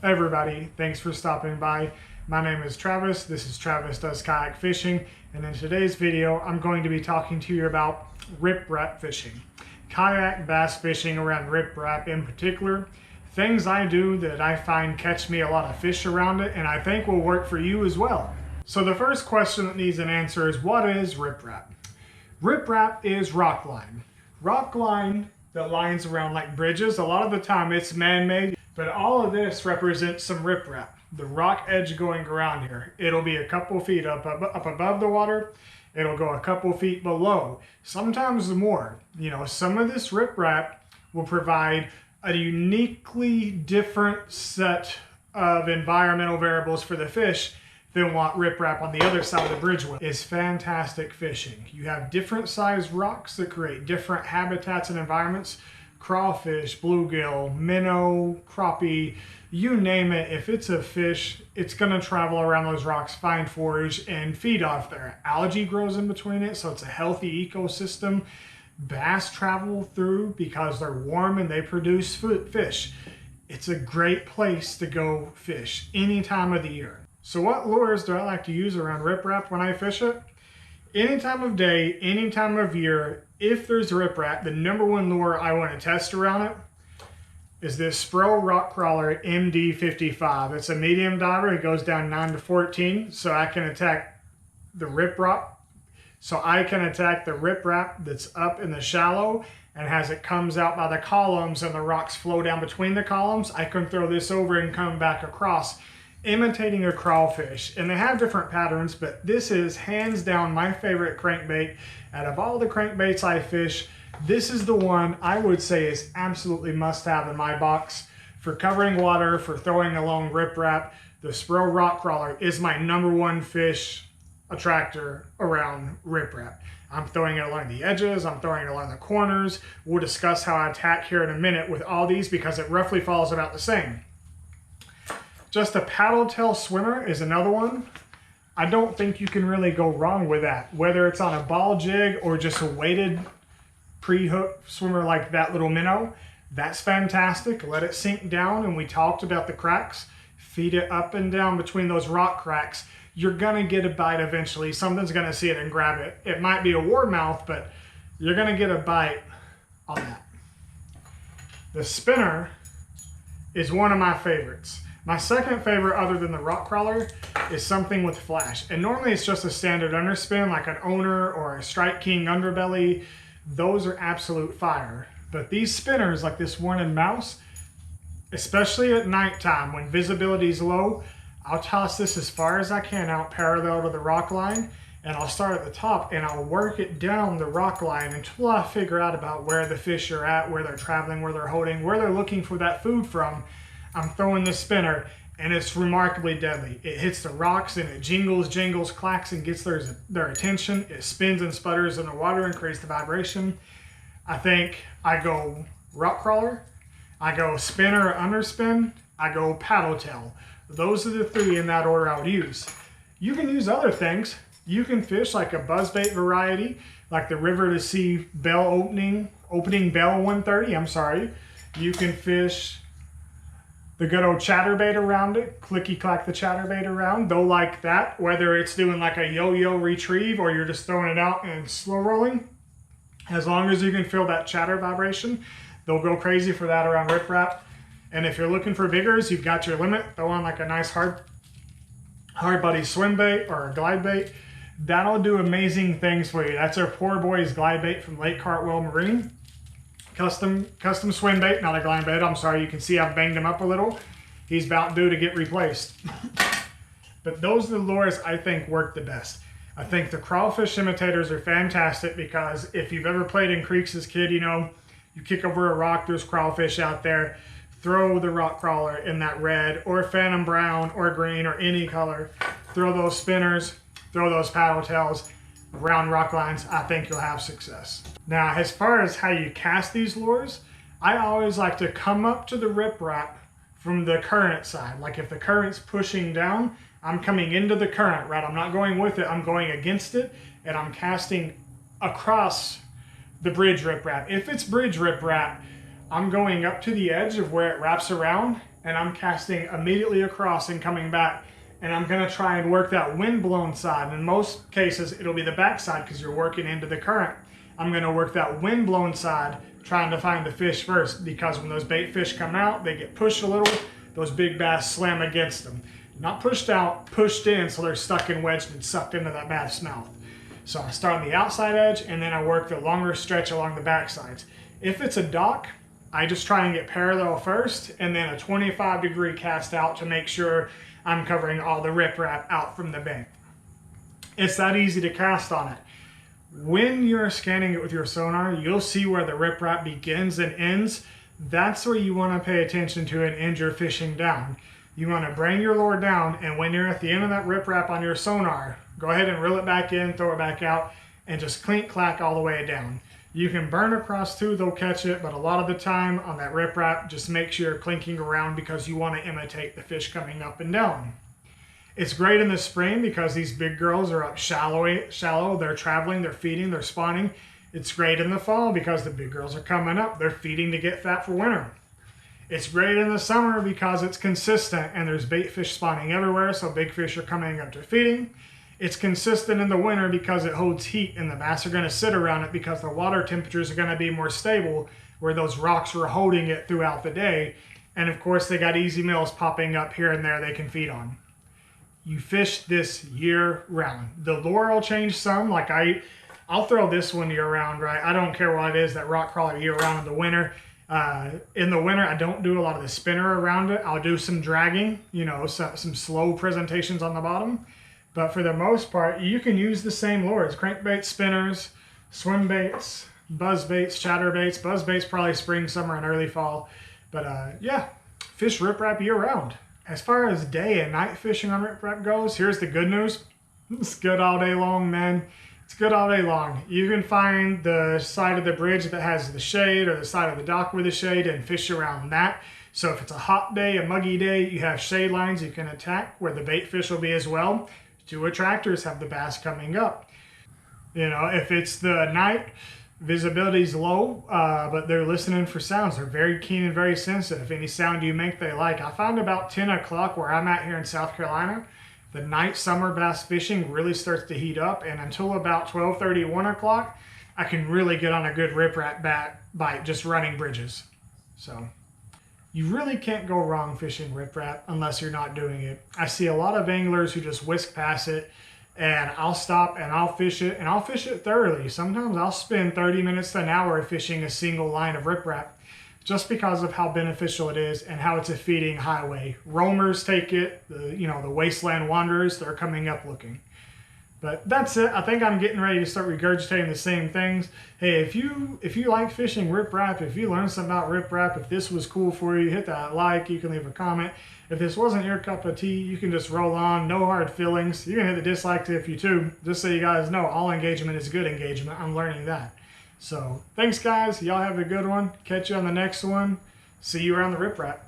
Hey everybody, thanks for stopping by. My name is Travis. This is Travis Does Kayak Fishing, and in today's video I'm going to be talking to you about RipRap fishing. Kayak bass fishing around RipRap in particular. Things I do that I find catch me a lot of fish around it, and I think will work for you as well. So the first question that needs an answer is, what is RipRap? RipRap is rock line. Rock line that lines around like bridges. A lot of the time it's man-made, but all of this represents some riprap. The rock edge going around here. It'll be a couple feet up above the water. It'll go a couple feet below. Sometimes more. You know, some of this riprap will provide a uniquely different set of environmental variables for the fish than what riprap on the other side of the bridge will. Is fantastic fishing. You have different sized rocks that create different habitats and environments. Crawfish, bluegill, minnow, crappie, you name it. If it's a fish, it's gonna travel around those rocks, find forage, and feed off there. Algae grows in between it, so it's a healthy ecosystem. Bass travel through because they're warm and they produce fish. It's a great place to go fish any time of the year. So what lures do I like to use around riprap when I fish it? Any time of day, any time of year, if there's riprap, the number one lure I want to test around it is this Spro Rock Crawler MD55. It's a medium diver. It goes down 9 to 14, so I can attack the riprap. So I can attack the riprap that's up in the shallow, and as it comes out by the columns and the rocks flow down between the columns, I can throw this over and come back across, imitating a crawfish. And they have different patterns, but this is hands down my favorite crankbait. Out of all the crankbaits I fish, this is the one I would say is absolutely must have in my box for covering water, for throwing along riprap. The Spro Rock Crawler is my number one fish attractor around riprap. I'm throwing it along the edges, I'm throwing it along the corners. We'll discuss how I attack here in a minute with all these because it roughly falls about the same. Just a paddle tail swimmer is another one. I don't think you can really go wrong with that. Whether it's on a ball jig or just a weighted pre-hook swimmer like that little minnow, that's fantastic. Let it sink down, and we talked about the cracks. Feed it up and down between those rock cracks. You're gonna get a bite eventually. Something's gonna see it and grab it. It might be a warmouth, but you're gonna get a bite on that. The spinner is one of my favorites. My second favorite, other than the rock crawler, is something with flash. And normally it's just a standard underspin, like an owner or a Strike King underbelly. Those are absolute fire. But these spinners, like this one in mouse, especially at nighttime when visibility is low, I'll toss this as far as I can out parallel to the rock line, and I'll start at the top and I'll work it down the rock line until I figure out about where the fish are at, where they're traveling, where they're holding, where they're looking for that food from. I'm throwing this spinner, and it's remarkably deadly. It hits the rocks and it jingles, clacks, and gets their attention. It spins and sputters in the water and creates the vibration. I think I go rock crawler, I go spinner or underspin, I go paddle tail. Those are the three in that order I would use. You can use other things. You can fish like a buzzbait variety, like the river to sea bell opening bell 130, I'm sorry. You can fish the good old chatterbait around it, clicky clack the chatterbait around. They'll like that, whether it's doing like a yo-yo retrieve or you're just throwing it out and slow rolling. As long as you can feel that chatter vibration, they'll go crazy for that around riprap. And if you're looking for biggers, you've got your limit. Throw on like a nice hard buddy swim bait or a glide bait. That'll do amazing things for you. That's our poor boy's glide bait from Lake Cartwell Marine. Custom swim bait, not a glide bait. I'm sorry, you can see I've banged him up a little. He's about due to get replaced. But those are the lures I think work the best. I think the crawfish imitators are fantastic because if you've ever played in creeks as a kid, you know, you kick over a rock, there's crawfish out there. Throw the rock crawler in that red or phantom brown or green or any color. Throw those spinners, throw those paddle tails around rock lines. I think you'll have success. Now, as far as how you cast these lures, I always like to come up to the riprap from the current side. Like if the current's pushing down, I'm coming into the current, right? I'm not going with it, I'm going against it, and I'm casting across the bridge riprap. If it's bridge riprap, I'm going up to the edge of where it wraps around, and I'm casting immediately across and coming back. And I'm gonna try and work that wind-blown side. In most cases, it'll be the back side because you're working into the current. I'm gonna work that wind-blown side, trying to find the fish first, because when those bait fish come out, they get pushed a little, those big bass slam against them. Not pushed out, pushed in, so they're stuck and wedged and sucked into that bass mouth. So I start on the outside edge, and then I work the longer stretch along the back sides. If it's a dock, I just try and get parallel first, and then a 25-degree cast out to make sure I'm covering all the RipRap out from the bank. It's that easy to cast on it. When you're scanning it with your sonar, you'll see where the RipRap begins and ends. That's where you want to pay attention to and end your fishing down. You want to bring your lure down, and when you're at the end of that RipRap on your sonar, go ahead and reel it back in, throw it back out, and just clink clack all the way down. You can burn across too, they'll catch it, but a lot of the time on that RipRap, just make sure you're clinking around because you want to imitate the fish coming up and down. It's great in the spring because these big girls are up shallow, they're traveling, they're feeding, they're spawning. It's great in the fall because the big girls are coming up, they're feeding to get fat for winter. It's great in the summer because it's consistent and there's bait fish spawning everywhere, so big fish are coming up to feeding. It's consistent in the winter because it holds heat and the bass are going to sit around it because the water temperatures are going to be more stable where those rocks were holding it throughout the day. And of course they got easy meals popping up here and there they can feed on. You fish this year round. The lure will change some, like I'll throw this one year round, right? I don't care what it is, that rock crawler year round in the winter. In the winter, I don't do a lot of the spinner around it. I'll do some dragging, you know, some slow presentations on the bottom. But for the most part, you can use the same lures. Crankbait, spinners, swim baits, buzz baits, chatter baits. Buzz baits probably spring, summer, and early fall. But yeah, fish RipRap year round. As far as day and night fishing on RipRap goes, here's the good news. It's good all day long, man. It's good all day long. You can find the side of the bridge that has the shade or the side of the dock with the shade and fish around that. So if it's a hot day, a muggy day, you have shade lines you can attack where the bait fish will be as well. Two attractors have the bass coming up. You know, if it's the night, visibility's low, but they're listening for sounds. They're very keen and very sensitive. Any sound you make, they like. I find about 10 o'clock where I'm at here in South Carolina, the night summer bass fishing really starts to heat up, and until about 12:30, 1 o'clock, I can really get on a good RipRap bite just running bridges. So you really can't go wrong fishing RipRap unless you're not doing it. I see a lot of anglers who just whisk past it, and I'll stop and I'll fish it, and I'll fish it thoroughly. Sometimes I'll spend 30 minutes to an hour fishing a single line of RipRap just because of how beneficial it is and how it's a feeding highway. Roamers take it, the wasteland wanderers, they're coming up looking. But that's it. I think I'm getting ready to start regurgitating the same things. Hey, if you like fishing RipRap, if you learned something about RipRap, if this was cool for you, hit that like, you can leave a comment. If this wasn't your cup of tea, you can just roll on, no hard feelings. You can hit the dislike if you too, just so you guys know all engagement is good engagement. I'm learning that. So thanks guys, y'all have a good one. Catch you on the next one. See you around the RipRap.